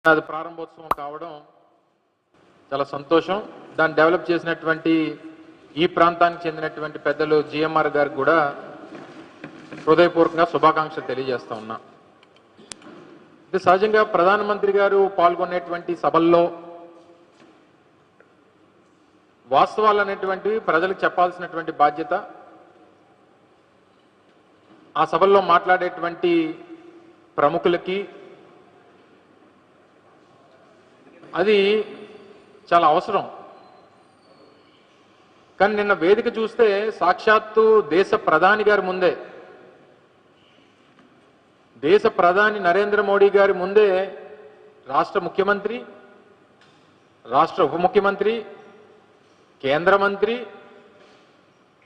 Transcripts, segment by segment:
అది ప్రారంభోత్సవం కావడం చాలా సంతోషం. దాన్ని డెవలప్ చేసినటువంటి ఈ ప్రాంతానికి చెందినటువంటి పెద్దలు జిఎంఆర్ గారికి కూడా హృదయపూర్వకంగా శుభాకాంక్షలు తెలియజేస్తా ఉన్నా. సహజంగా ప్రధానమంత్రి గారు పాల్గొనేటువంటి సభల్లో వాస్తవాలు అనేటువంటివి ప్రజలకు చెప్పాల్సినటువంటి బాధ్యత, ఆ సభల్లో మాట్లాడేటువంటి ప్రముఖులకి అది చాలా అవసరం. కానీ నిన్న వేదిక చూస్తే సాక్షాత్తు దేశ ప్రధాని గారి ముందే, దేశ ప్రధాని నరేంద్ర మోడీ గారి ముందే రాష్ట్ర ముఖ్యమంత్రి, రాష్ట్ర ఉప ముఖ్యమంత్రి, కేంద్ర మంత్రి,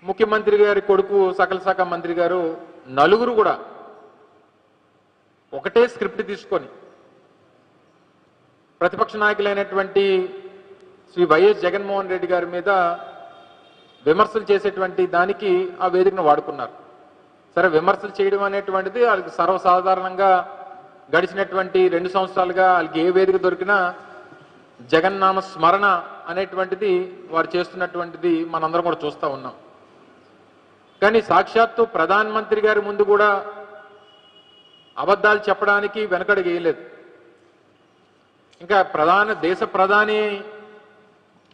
ముఖ్యమంత్రి గారి కొడుకు సకల శాఖ మంత్రి గారు నలుగురు కూడా ఒకటే స్క్రిప్ట్ తీసుకొని ప్రతిపక్ష నాయకులైనటువంటి శ్రీ వైఎస్ జగన్మోహన్ రెడ్డి గారి మీద విమర్శలు చేసేటువంటి దానికి ఆ వేదికను వాడుకున్నారు. సరే, విమర్శలు చేయడం అనేటువంటిది వాళ్ళకి సర్వసాధారణంగా గడిచినటువంటి 2 సంవత్సరాలుగా వాళ్ళకి ఏ వేదిక దొరికినా జగన్నామ స్మరణ అనేటువంటిది వారు చేస్తున్నటువంటిది మనందరం కూడా చూస్తూ ఉన్నాం. కానీ సాక్షాత్తు ప్రధానమంత్రి గారి ముందు కూడా అబద్ధాలు చెప్పడానికి వెనకడుగు వేయలేదు. ఇంకా దేశ ప్రధాని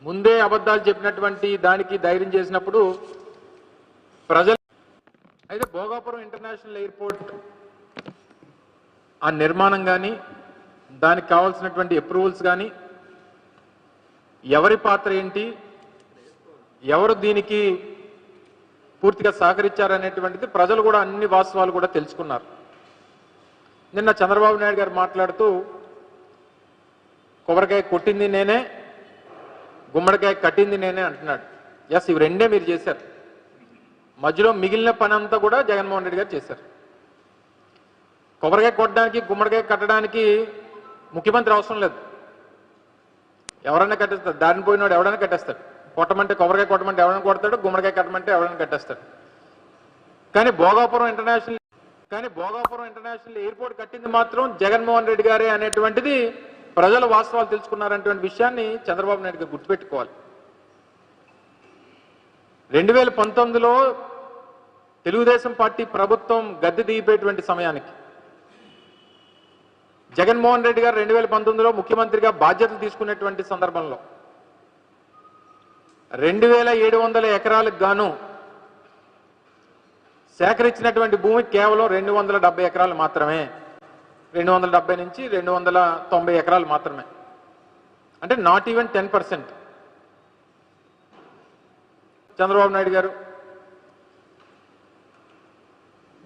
ముందే అబద్ధాలు చెప్పినటువంటి దానికి ధైర్యం చేసినప్పుడు ప్రజలు అయితే భోగాపురం ఇంటర్నేషనల్ ఎయిర్పోర్ట్ ఆ నిర్మాణం కానీ దానికి కావాల్సినటువంటి అప్రూవల్స్ కానీ ఎవరి పాత్ర ఏంటి, ఎవరు దీనికి పూర్తిగా సహకరించారనేటువంటిది ప్రజలు కూడా అన్ని వాస్తవాలు కూడా తెలుసుకున్నారు. నిన్న చంద్రబాబు నాయుడు గారు మాట్లాడుతూ కొబ్బరికాయ కొట్టింది నేనే, గుమ్మడికాయ కట్టింది నేనే అంటున్నాడు. ఎస్, ఇవి రెండే మీరు చేశారు. మధ్యలో మిగిలిన పని అంతా కూడా జగన్మోహన్ రెడ్డి గారు చేశారు. కొబ్బరికాయ కొట్టడానికి, గుమ్మడికాయ కట్టడానికి ముఖ్యమంత్రి అవసరం లేదు. ఎవరైనా కట్టేస్తాడు, దారిని పోయినాడు ఎవరైనా కట్టేస్తాడు. కొట్టమంటే కొబ్బరికాయ కొట్టమంటే ఎవరైనా కొడతాడు, గుమ్మడికాయ కట్టమంటే ఎవరైనా కట్టేస్తాడు. కానీ భోగాపురం ఇంటర్నేషనల్ ఎయిర్పోర్ట్ కట్టింది మాత్రం జగన్మోహన్ రెడ్డి గారే అనేటువంటిది ప్రజల వాస్తవాలు తెలుసుకున్నారనేటువంటి విషయాన్ని చంద్రబాబు నాయుడు గారు గుర్తుపెట్టుకోవాలి. 2019లో తెలుగుదేశం పార్టీ ప్రభుత్వం గద్దె దిగిపోయేటువంటి సమయానికి జగన్మోహన్ రెడ్డి గారు 2019లో ముఖ్యమంత్రిగా బాధ్యతలు తీసుకునేటువంటి సందర్భంలో 2700 ఎకరాలకు గాను సేకరించినటువంటి భూమి కేవలం 270 ఎకరాలు మాత్రమే. 270 నుంచి 290 ఎకరాలు మాత్రమే. అంటే నాట్ ఈవెన్ 10%. చంద్రబాబు నాయుడు గారు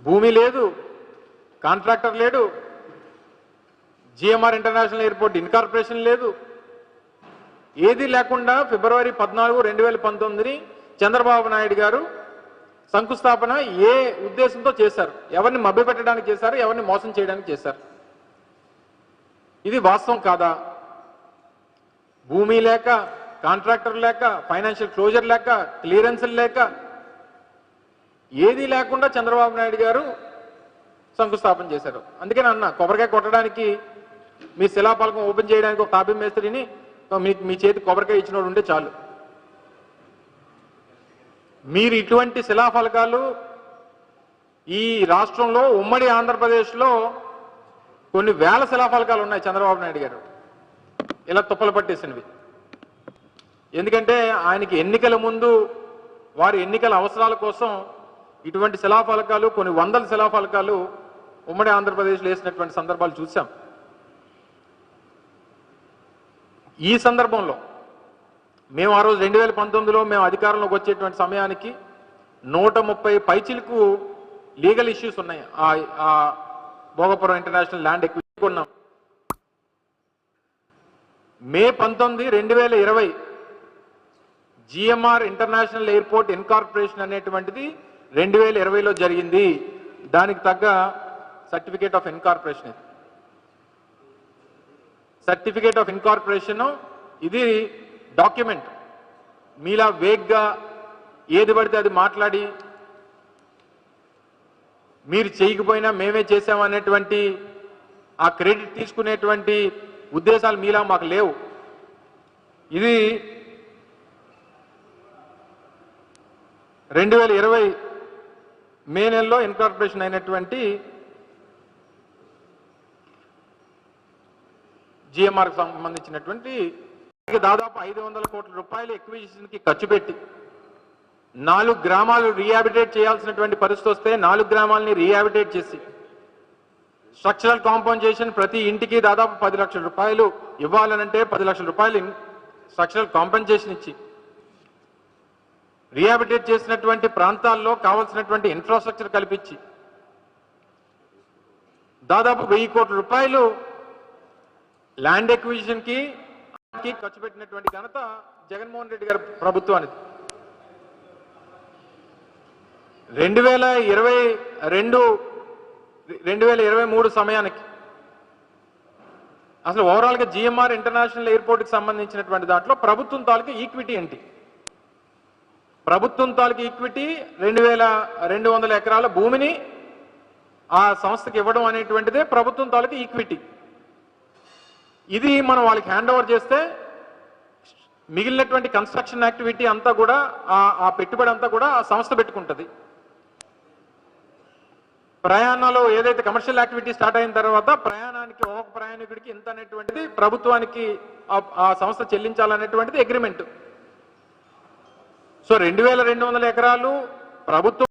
భూమి లేదు, కాంట్రాక్టర్ లేడు, జిఎంఆర్ ఇంటర్నేషనల్ ఎయిర్పోర్ట్ ఇన్కార్పొరేషన్ లేదు, ఏది లేకుండా ఫిబ్రవరి 14, 2019 చంద్రబాబు నాయుడు గారు శంకుస్థాపన ఏ ఉద్దేశంతో చేశారు? ఎవరిని మభ్యపెట్టడానికి చేశారు? ఎవరిని మోసం చేయడానికి చేశారు? ఇది వాస్తవం కాదా? భూమి లేక, కాంట్రాక్టర్ లేక, ఫైనాన్షియల్ క్లోజర్ లేక, క్లియరెన్స్లు లేక, ఏది లేకుండా చంద్రబాబు నాయుడు గారు శంకుస్థాపన చేశారు. అందుకని అన్న, కొబ్బరికాయ కొట్టడానికి మీ శిలాఫలకం ఓపెన్ చేయడానికి ఒక తాపీ మేస్త్రిని మీ చేతి కొబ్బరికాయ ఇచ్చినోడు ఉంటే చాలు. మీరు ఇటువంటి శిలాఫలకాలు ఈ రాష్ట్రంలో ఉమ్మడి ఆంధ్రప్రదేశ్లో కొన్ని వేల శిలాఫలకాలు ఉన్నాయి చంద్రబాబు నాయుడు గారు ఇలా తుప్పలు పట్టేసినవి. ఎందుకంటే ఆయనకి ఎన్నికల ముందు వారి ఎన్నికల అవసరాల కోసం ఇటువంటి శిలాఫలకాలు, కొన్ని వందల శిలాఫలకాలు ఉమ్మడి ఆంధ్రప్రదేశ్లో వేసినటువంటి సందర్భాలు చూసాం. ఈ సందర్భంలో మేము ఆ రోజు 2019లో మేము అధికారంలోకి వచ్చేటువంటి సమయానికి 130 పైచిలకు లీగల్ ఇష్యూస్ ఉన్నాయి. ఆ భోగపురం ఇంటర్నేషనల్ ల్యాండ్ ఎక్విజిషన్ కొన్నాం. మే 19, 2020 జిఎంఆర్ ఇంటర్నేషనల్ ఎయిర్పోర్ట్ ఇన్కార్పొరేషన్ అనేటువంటిది 2020లో జరిగింది. దానికి తగ్గ certificate of incorporation. Certificate of incorporation ఇది డాక్యుమెంట్. మీలా వేగ్గా ఏది పడితే అది మాట్లాడి మీరు చేయకపోయినా మేమే చేసామనేటువంటి ఆ క్రెడిట్ తీసుకునేటువంటి ఉద్దేశాలు మీలా మాకు లేవు. ఇది 2020 మే నెలలో ఇన్కార్పొరేషన్ అయినటువంటి జిఎంఆర్ కి సంబంధించినటువంటి దాదాపు 500 కోట్ల రూపాయలు ఎక్విజిషన్ కి ఖర్చు పెట్టి 4 గ్రామాలు రీహాబిటేట్ చేయాల్సినటువంటి పరిస్థితి వస్తే 4 గ్రామాలని రీహాబిటేట్ చేసి స్ట్రక్చరల్ కాంపన్సేషన్ ప్రతి ఇంటికి దాదాపు 10 లక్షల రూపాయలు ఇవ్వాలనంటే 10 లక్షల రూపాయలు స్ట్రక్చరల్ కాంపన్సేషన్ ఇచ్చి రీహాబిటేట్ చేసినటువంటి ప్రాంతాల్లో కావాల్సినటువంటి ఇన్ఫ్రాస్ట్రక్చర్ కల్పించి దాదాపు 1000 కోట్ల రూపాయలు ల్యాండ్ ఎక్విజిషన్ కి ఖర్చు పెట్టినటువంటి ఘనత జగన్మోహన్ రెడ్డి గారి ప్రభుత్వానికి. 2023 సమయానికి అసలు ఓవరాల్ గా జిఎంఆర్ ఇంటర్నేషనల్ ఎయిర్పోర్ట్ కి సంబంధించినటువంటి దాంట్లో ప్రభుత్వం తాలూకు ఈక్విటీ ఏంటి? ప్రభుత్వం తాలూకు ఈక్విటీ 2200 ఎకరాల భూమిని ఆ సంస్థకి ఇవ్వడం అనేటువంటిదే ప్రభుత్వం తాలూకు ఈక్విటీ. ఇది మనం వాళ్ళకి హ్యాండ్ ఓవర్ చేస్తే మిగిలినటువంటి కన్స్ట్రక్షన్ యాక్టివిటీ అంతా కూడా ఆ పెట్టుబడి అంతా కూడా ఆ సంస్థ పెట్టుకుంటుంది. ప్రయాణంలో ఏదైతే కమర్షియల్ యాక్టివిటీ స్టార్ట్ అయిన తర్వాత ప్రయాణానికి ఒక ప్రయాణికుడికి ఇంత అనేటువంటిది ప్రభుత్వానికి ఆ సంస్థ చెల్లించాలనేటువంటిది అగ్రిమెంట్. సో 2200 ఎకరాలు ప్రభుత్వం